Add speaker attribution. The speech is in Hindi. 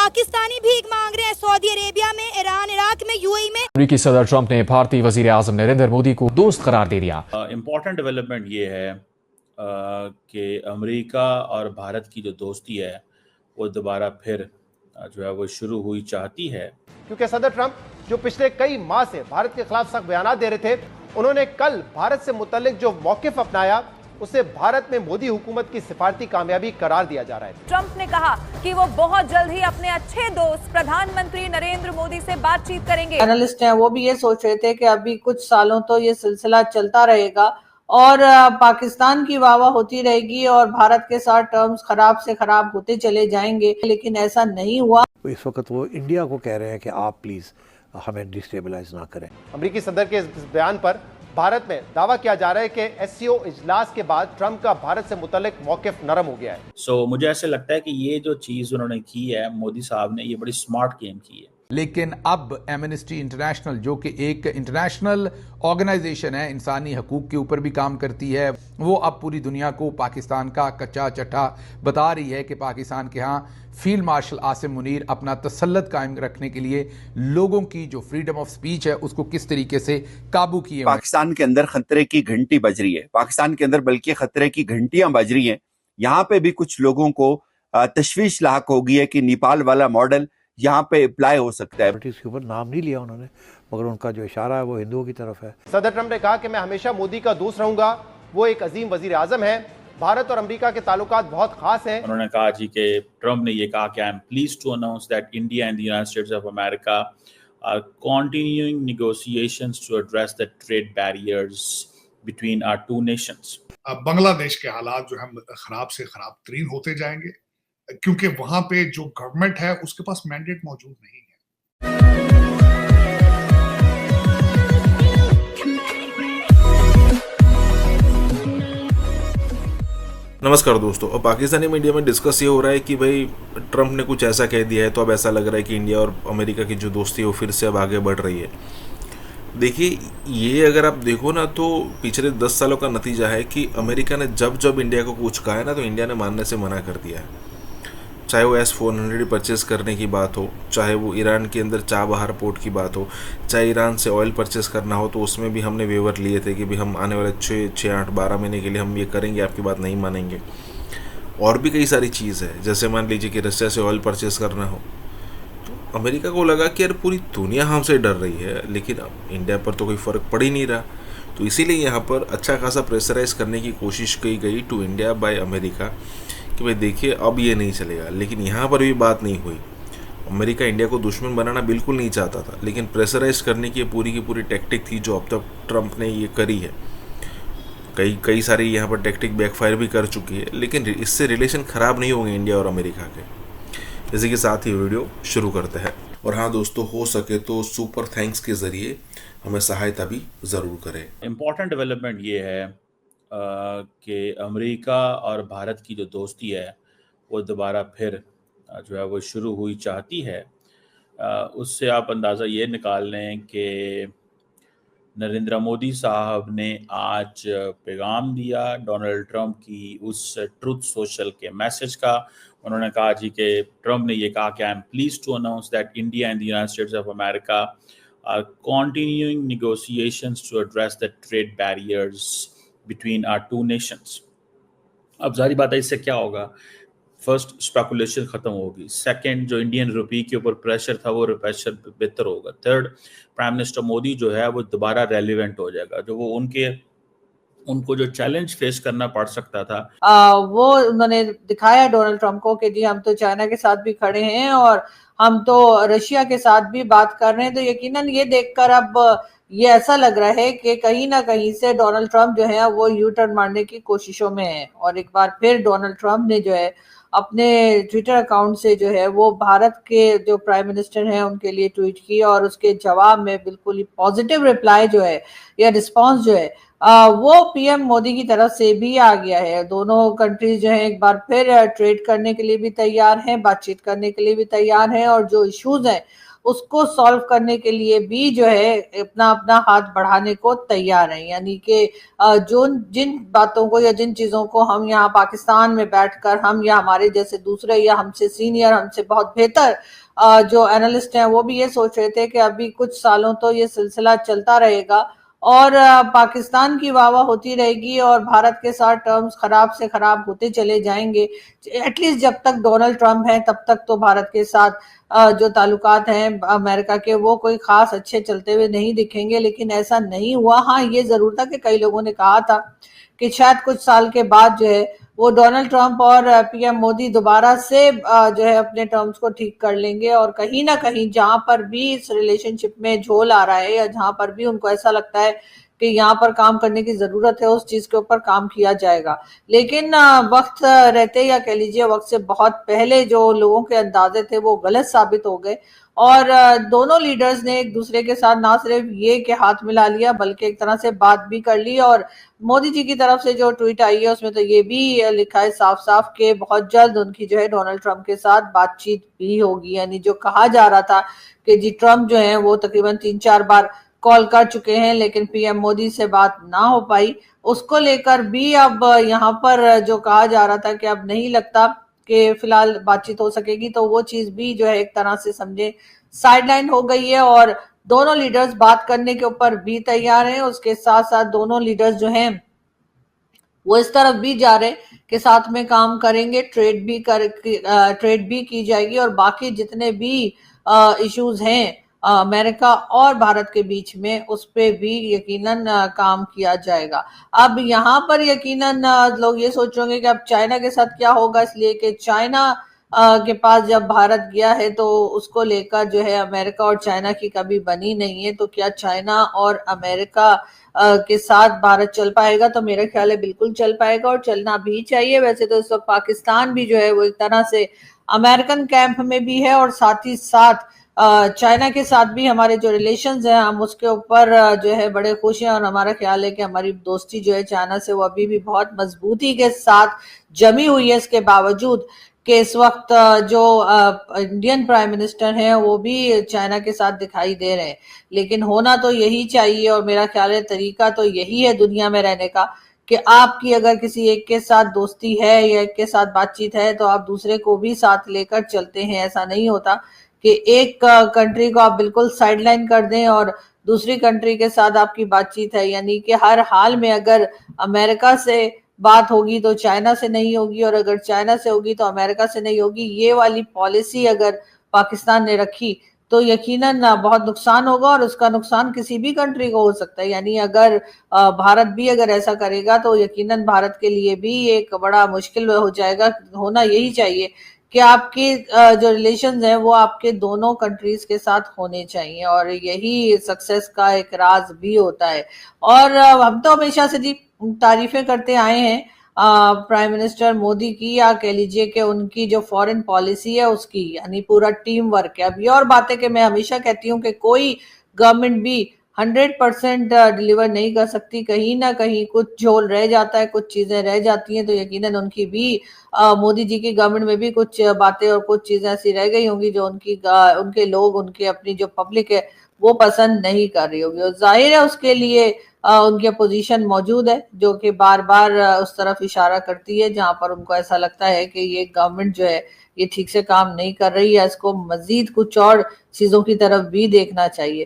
Speaker 1: पाकिस्तानी भीख मांग रहे हैं सऊदी अरेबिया में, ईरान, इराक में, यूएई में।
Speaker 2: अमेरिकी सदर ट्रंप ने भारतीय वजीर आजम नरेंद्र मोदी को दोस्त करार दे दिया।
Speaker 3: इम्पोर्टेंट डेवलपमेंट ये है कि अमेरिका और भारत की जो दोस्ती है वो दोबारा फिर जो है वो शुरू हुई चाहती है,
Speaker 4: क्योंकि सदर ट्रंप जो पिछले कई माह से भारत के खिलाफ सख्त बयान दे रहे थे, उन्होंने कल भारत से मुतल्लिक जो मौकिफ अपनाया उसे भारत में मोदी हुकूमत की सिफारती कामयाबी करार दिया जा रहा है।
Speaker 5: ट्रंप ने कहा कि वो बहुत जल्द ही अपने अच्छे दोस्त प्रधानमंत्री नरेंद्र मोदी से बातचीत करेंगे।
Speaker 6: एनालिस्ट हैं वो भी ये सोच रहे थे कि अभी कुछ सालों तो ये सिलसिला चलता रहेगा और पाकिस्तान की वाहवाह होती रहेगी और भारत के साथ टर्म्स खराब से खराब होते चले जाएंगे, लेकिन ऐसा नहीं हुआ।
Speaker 7: इस वक्त वो इंडिया को कह रहे हैं कि आप प्लीज हमें डिस्टेबलाइज ना करें।
Speaker 4: अमेरिकी सदर के इस बयान पर भारत में दावा किया जा रहा है कि एससीओ इजलास के बाद ट्रंप का भारत से मुतल्लिक मौकिफ नरम हो गया है।
Speaker 3: मुझे ऐसे लगता है कि ये जो चीज उन्होंने की है मोदी साहब ने, ये बड़ी स्मार्ट गेम की है।
Speaker 8: लेकिन अब एमनेस्टी इंटरनेशनल जो कि एक इंटरनेशनल ऑर्गेनाइजेशन है, इंसानी हकूक के ऊपर भी काम करती है, वो अब पूरी दुनिया को पाकिस्तान का कच्चा चट्टा बता रही है कि पाकिस्तान के यहाँ फील्ड मार्शल आसिम मुनीर अपना तसल्लुत कायम रखने के लिए लोगों की जो फ्रीडम ऑफ स्पीच है उसको किस तरीके से काबू किए।
Speaker 9: पाकिस्तान के अंदर खतरे की घंटी बज रही है, पाकिस्तान के अंदर बल्कि खतरे की घंटियां बज रही हैं। यहाँ पे भी कुछ लोगों को तशवीश लाक होगी है कि नेपाल वाला मॉडल यहाँ पे अप्लाई हो सकता है।
Speaker 7: इसके ऊपर नाम नहीं लिया उन्होंने, मगर उनका जो इशारा है वो हिंदुओं की तरफ है।
Speaker 4: सदर ट्रंप ने कहा कि मैं हमेशा मोदी का दोस्त रहूंगा, वो एक अजीम वजीर आजम है, भारत और अमेरिका के ताल्लुकात बहुत खास हैं।
Speaker 3: उन्होंने कहा जी कि ट्रंप ने ये कहा कि I am pleased to announce that India and the United States of America are continuing negotiations to address the trade barriers between our two nations.
Speaker 10: Bangladesh के हालात जो है खराब से खराब तरीन होते जाएंगे, क्योंकि वहां पे जो गवर्नमेंट है उसके पास मैंडेट मौजूद नहीं है।
Speaker 11: नमस्कार दोस्तों, और पाकिस्तानी मीडिया में डिस्कस ये हो रहा है कि भाई ट्रंप ने कुछ ऐसा कह दिया है तो अब ऐसा लग रहा है कि इंडिया और अमेरिका की जो दोस्ती है वो फिर से अब आगे बढ़ रही है। देखिए, ये अगर आप देखो ना तो पिछले 10 सालों का नतीजा है कि अमेरिका ने जब जब इंडिया को कुछ कहा है ना तो इंडिया ने मानने से मना कर दिया है। चाहे वो S-400 परचेस करने की बात हो, चाहे वो ईरान के अंदर चाबहार पोर्ट की बात हो, चाहे ईरान से ऑयल परचेस करना हो, तो उसमें भी हमने वेवर लिए थे कि भी हम आने वाले 6, 8, 12 महीने के लिए हम ये करेंगे, आपकी बात नहीं मानेंगे। और भी कई सारी चीज़ है, जैसे मान लीजिए कि रशिया से ऑयल परचेस करना हो तो अमेरिका को लगा कि यार पूरी दुनिया हमसे डर रही है, लेकिन अब इंडिया पर तो कोई फ़र्क पड़ ही नहीं रहा। तो इसीलिए यहाँ पर अच्छा खासा प्रेशराइज करने की कोशिश की गई टू इंडिया बाय अमेरिका कि भाई देखिए अब ये नहीं चलेगा। लेकिन यहाँ पर भी बात नहीं हुई। अमेरिका इंडिया को दुश्मन बनाना बिल्कुल नहीं चाहता था, लेकिन प्रेशराइज करने की पूरी की पूरी टैक्टिक थी जो अब तक ट्रंप ने ये करी है। कई सारी यहाँ पर टैक्टिक बैकफायर भी कर चुकी है, लेकिन इससे रिलेशन ख़राब नहीं होंगे इंडिया और अमेरिका के। इसी के साथ ही वीडियो शुरू करते हैं। और हाँ दोस्तों, हो सके तो सुपर थैंक्स के ज़रिए हमें सहायता भी ज़रूर करें।
Speaker 3: इम्पॉर्टेंट डेवलपमेंट ये है कि अमेरिका और भारत की जो दोस्ती है वो दोबारा फिर जो है वो शुरू हुई चाहती है। उससे आप अंदाज़ा ये निकाल लें कि नरेंद्र मोदी साहब ने आज पैगाम दिया डोनाल्ड ट्रंप की उस ट्रुथ सोशल के मैसेज का। उन्होंने कहा जी कि ट्रंप ने ये कहा कि I am pleased to announce that India and the United States of America are continuing negotiations to address the trade barriers between our two nations. अब जारी बात है, इससे क्या होगा? फर्स्ट, स्पेकुलेशन खत्म होगी। सेकंड, जो इंडियन रुपये के ऊपर प्रेशर था वो प्रेशर बेहतर होगा। थर्ड, प्राइम मिनिस्टर मोदी जो है वो दोबारा रेलिवेंट हो जाएगा। जो वो उनको जो चैलेंज फेस करना पड़ सकता था
Speaker 6: वो उन्होंने दिखाया डोनाल्ड ट्रंप को कि जी हम तो चाइना के साथ भी खड़े हैं और हम तो रशिया के साथ भी बात कर रहे हैं। तो यकीनन ये देखकर अब ये ऐसा लग रहा है कि कहीं ना कहीं से डोनाल्ड ट्रंप जो है वो यू टर्न मारने की कोशिशों में है। और एक बार फिर डोनाल्ड ट्रंप ने जो है अपने ट्विटर अकाउंट से जो है वो भारत के जो प्राइम मिनिस्टर हैं उनके लिए ट्वीट की और उसके जवाब में बिल्कुल ही पॉजिटिव रिप्लाई जो है या रिस्पांस जो है वो पीएम मोदी की तरफ से भी आ गया है। दोनों कंट्रीज जो है एक बार फिर ट्रेड करने के लिए भी तैयार हैं, बातचीत करने के लिए भी तैयार हैं और जो इश्यूज हैं उसको सॉल्व करने के लिए भी जो है अपना अपना हाथ बढ़ाने को तैयार है। यानी कि जो जिन बातों को या जिन चीजों को हम यहाँ पाकिस्तान में बैठकर हम या हमारे जैसे दूसरे या हमसे सीनियर, हमसे बहुत बेहतर जो एनालिस्ट हैं वो भी ये सोच रहे थे कि अभी कुछ सालों तो ये सिलसिला चलता रहेगा और पाकिस्तान की वाहवाह होती रहेगी और भारत के साथ टर्म्स खराब से खराब होते चले जाएंगे। एटलीस्ट जब तक डोनाल्ड ट्रंप है तब तक तो भारत के साथ जो ताल्लुकात हैं अमेरिका के वो कोई खास अच्छे चलते हुए नहीं दिखेंगे, लेकिन ऐसा नहीं हुआ। हाँ, ये जरूर था कि कई लोगों ने कहा था कि शायद कुछ साल के बाद जो है वो डोनाल्ड ट्रंप और पीएम मोदी दोबारा से जो है अपने टर्म्स को ठीक कर लेंगे और कहीं ना कहीं जहां पर भी इस रिलेशनशिप में झोल आ रहा है या जहां पर भी उनको ऐसा लगता है कि यहाँ पर काम करने की जरूरत है उस चीज के ऊपर काम किया जाएगा। लेकिन वक्त रहते या कह लीजिए वक्त से बहुत पहले जो लोगों के अंदाजे थे वो गलत साबित हो गए और दोनों लीडर्स ने एक दूसरे के साथ ना सिर्फ ये कि हाथ मिला लिया बल्कि एक तरह से बात भी कर ली। और मोदी जी की तरफ से जो ट्वीट आई है उसमें तो ये भी लिखा है साफ साफ कि बहुत जल्द उनकी जो है डोनाल्ड ट्रंप के साथ बातचीत भी होगी। यानी जो कहा जा रहा था कि जी ट्रंप जो है वो तकरीबन 3-4 बार कॉल कर चुके हैं लेकिन पीएम मोदी से बात ना हो पाई, उसको लेकर भी अब यहाँ पर जो कहा जा रहा था कि अब नहीं लगता कि फिलहाल बातचीत हो सकेगी, तो वो चीज भी जो है एक तरह से समझे साइडलाइन हो गई है और दोनों लीडर्स बात करने के ऊपर भी तैयार हैं। उसके साथ साथ दोनों लीडर्स जो हैं वो इस तरफ भी जा रहे कि साथ में काम करेंगे, ट्रेड भी की जाएगी और बाकी जितने भी इश्यूज हैं अमेरिका और भारत के बीच में उस पे भी यकीनन काम किया जाएगा। अब यहाँ पर यकीनन लोग ये सोच रहे हैं कि अब चाइना के साथ क्या होगा, इसलिए कि चाइना के पास जब भारत गया है तो उसको लेकर जो है अमेरिका और चाइना की कभी बनी नहीं है, तो क्या चाइना और अमेरिका के साथ भारत चल पाएगा? तो मेरा ख्याल है बिल्कुल चल पाएगा और चलना भी चाहिए। वैसे तो इस वक्त पाकिस्तान भी जो है वो एक तरह से अमेरिकन कैंप में भी है और साथ ही साथ चाइना के साथ भी हमारे जो रिलेशंस हैं हम उसके ऊपर जो है बड़े खुश हैं और हमारा ख्याल है कि हमारी दोस्ती जो है चाइना से वो अभी भी बहुत मजबूती के साथ जमी हुई है। इसके बावजूद कि इस वक्त जो इंडियन प्राइम मिनिस्टर हैं वो भी चाइना के साथ दिखाई दे रहे हैं, लेकिन होना तो यही चाहिए और मेरा ख्याल है तरीका तो यही है दुनिया में रहने का कि आपकी अगर किसी एक के साथ दोस्ती है या एक के साथ बातचीत है तो आप दूसरे को भी साथ लेकर चलते हैं। ऐसा नहीं होता कि एक कंट्री को आप बिल्कुल साइडलाइन कर दें और दूसरी कंट्री के साथ आपकी बातचीत है। यानी कि हर हाल में अगर अमेरिका से बात होगी तो चाइना से नहीं होगी और अगर चाइना से होगी तो अमेरिका से नहीं होगी। ये वाली पॉलिसी अगर पाकिस्तान ने रखी तो यकीनन बहुत नुकसान होगा और उसका नुकसान किसी भी कंट्री को हो सकता है। यानी अगर भारत भी अगर ऐसा करेगा तो यकीनन भारत के लिए भी एक बड़ा मुश्किल हो जाएगा। होना यही चाहिए कि आपके जो रिलेशंस हैं वो आपके दोनों कंट्रीज के साथ होने चाहिए और यही सक्सेस का एक राज भी होता है। और हम तो हमेशा से जी तारीफें करते आए हैं प्राइम मिनिस्टर मोदी की या कह लीजिए कि उनकी जो फॉरेन पॉलिसी है उसकी, यानी पूरा टीम वर्क है। अब ये और बात है कि मैं हमेशा कहती हूँ कि कोई गवर्नमेंट भी 100% डिलीवर नहीं कर सकती, कहीं ना कहीं कुछ झोल रह जाता है, कुछ चीजें रह जाती हैं। तो यकीनन उनकी भी मोदी जी की गवर्नमेंट में भी कुछ बातें और कुछ चीजें ऐसी रह गई होंगी जो उनके लोग, उनके अपनी जो पब्लिक है वो पसंद नहीं कर रही होगी और जाहिर है उसके लिए उनकी अपोजिशन मौजूद है जो कि बार बार उस तरफ इशारा करती है जहां पर उनको ऐसा लगता है कि ये गवर्नमेंट जो है ये ठीक से काम नहीं कर रही है, इसको मजीद कुछ और चीजों की तरफ भी देखना चाहिए।